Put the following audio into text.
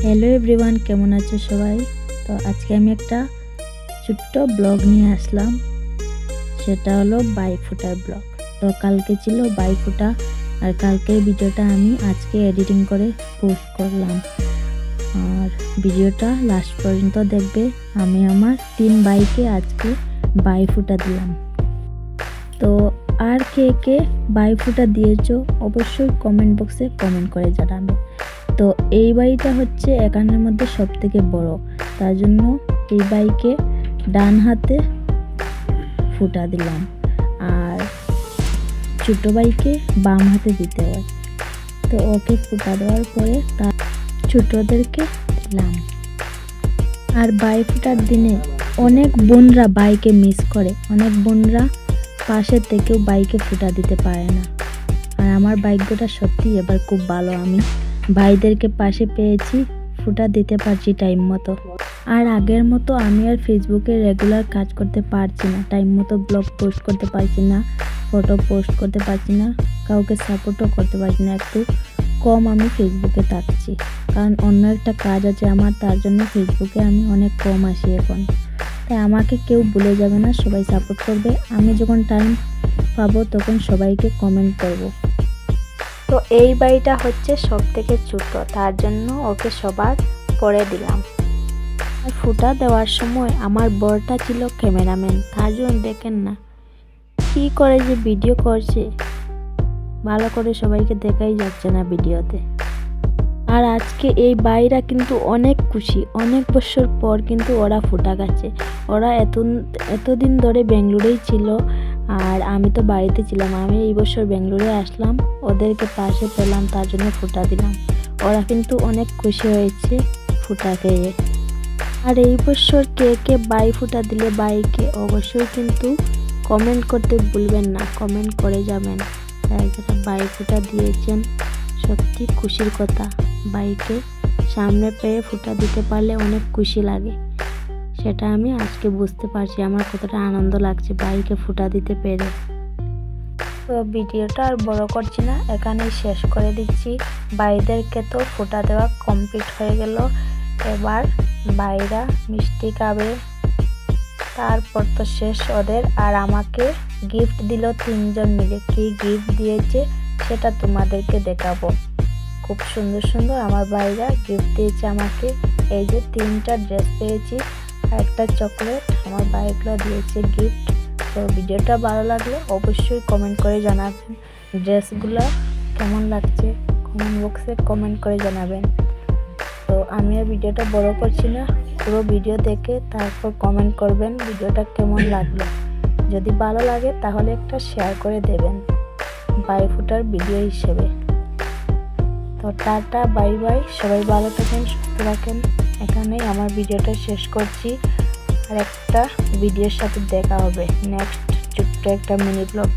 Hello everyone, কেমন আছো সবাই? তো আজকে আমি একটা ছোট্ট ব্লগ নিয়ে আসলাম। সেটা হলো বাইফোঁটার ব্লগ। তো কালকে ছিল বাইফোঁটা, আর কালকের ভিডিওটা আমি আজকে এডিটিং করে পোস্ট করলাম। আর ভিডিওটা লাস্ট পর্যন্ত দেখবে। আমি আমার 3 ভাইকে আজকে বাইফোঁটা দিলাম। তো আর কে কে বাইফোঁটা দিয়েছো অবশ্যই কমেন্ট বক্সে কমেন্ট করে জানাবে। তো এই বাড়িটা হচ্ছে এখানের মধ্যে সব থেকে বড়, তার জন্য এই বাইকে ডান হাতে ফুটা দিলাম, আর ছোট বাইকে বাম হাতে দিতে হয়। তো ওকে ফুটা দেওয়ার পরে তার ছোটদেরকে দিলাম। আর বাই ফুটার দিনে অনেক বোনরা বাইকে মিস করে, অনেক বোনরা পাশের থেকেও বাইকে ফুটা দিতে পারে না। আর আমার ভাগ্যটা সত্যি এবার খুব ভালো, আমি ভাইদেরকে পাশে পেয়েছি, ফুটা দিতে পারছি টাইম মতো। আর আগের মতো আমি আর ফেসবুকে রেগুলার কাজ করতে পারছি না, টাইম মতো ব্লগ পোস্ট করতে পারছি না, ফটো পোস্ট করতে পারছি না, কাউকে সাপোর্টও করতে পারছি না। একটু কম আমি ফেসবুকে থাকছি, কারণ অন্য একটা কাজ আছে আমার, তার জন্য ফেসবুকে আমি অনেক কম আসি এখন। তাই আমাকে কেউ ভুলে যাবে না, সবাই সাপোর্ট করবে। আমি যখন টাইম পাবো তখন সবাইকে কমেন্ট করব। তো এই বাড়িটা হচ্ছে সব থেকে ছোট, তার জন্য ওকে সবার পরে দিলাম। আর ফুটা দেওয়ার সময় আমার বরটা ছিল ক্যামেরাম্যান, তার জন্য দেখেন না কি করে যে ভিডিও করছে, ভালো করে সবাইকে দেখাই যাচ্ছে না ভিডিওতে। আর আজকে এই বাইরা কিন্তু অনেক খুশি, অনেক বছর পর কিন্তু ওরা ফুটা গেছে। ওরা এতদিন ধরে বেঙ্গালুরেই ছিল, আর আমি তো বাড়িতে ছিলাম। আমি এই বছর বেঙ্গালুরে আসলাম, ওদেরকে পাশে পেলাম, তার জন্য ফুটা দিলাম। ওরা কিন্তু অনেক খুশি হয়েছে ফুটা খেয়ে। আর এই বছর কে কে বাই ফুটা দিলে বাইকে অবশ্যই কিন্তু কমেন্ট করতে ভুলবেন না, কমেন্ট করে যাবেন। যারা বাই ফুটা দিয়েছেন সত্যি খুশির কথা, বাইকে সামনে পেয়ে ফুটা দিতে পারলে অনেক খুশি লাগে। সেটা আমি আজকে বুঝতে পারছি আমার কতটা আনন্দ লাগছে বাইকে ফুটা দিতে পেরে। তো ভিডিওটা আর বড় করছি না, এখানেই শেষ করে দিচ্ছি। ভাইদেরকে তো ফুটা দেওয়া কমপ্লিট হয়ে গেল, এবার ভাইরা মিষ্টি খাবে, তারপর তো শেষ ওদের। আর আমাকে গিফট দিল 3 জন মিলে। কি গিফট দিয়েছে সেটা তোমাদেরকে দেখাবো। খুব সুন্দর সুন্দর আমার ভাইরা গিফট দিয়েছে আমাকে। এই যে 3টা ড্রেস পেয়েছি আর একটা চকলেট আমার ভাইগুলো দিয়েছে গিফট। তো ভিডিওটা ভালো লাগলে অবশ্যই কমেন্ট করে জানাবেন, ড্রেসগুলো কেমন লাগছে কমেন্ট বক্সে কমেন্ট করে জানাবেন। তো আমি আর ভিডিওটা বড় করছি না, পুরো ভিডিও দেখে তারপর কমেন্ট করবেন ভিডিওটা কেমন লাগলো। যদি ভালো লাগে তাহলে একটা শেয়ার করে দেবেন বাইফোঁটার ভিডিও হিসেবে। তো টাটা, বাই বাই, সবাই ভালো থাকেন, সুস্থ থাকেন। এখানেই আমার ভিডিওটা শেষ করছি, আর একটা ভিডিওর সাথে দেখা হবে নেক্সট ছোট্ট একটা মিনি ব্লগ।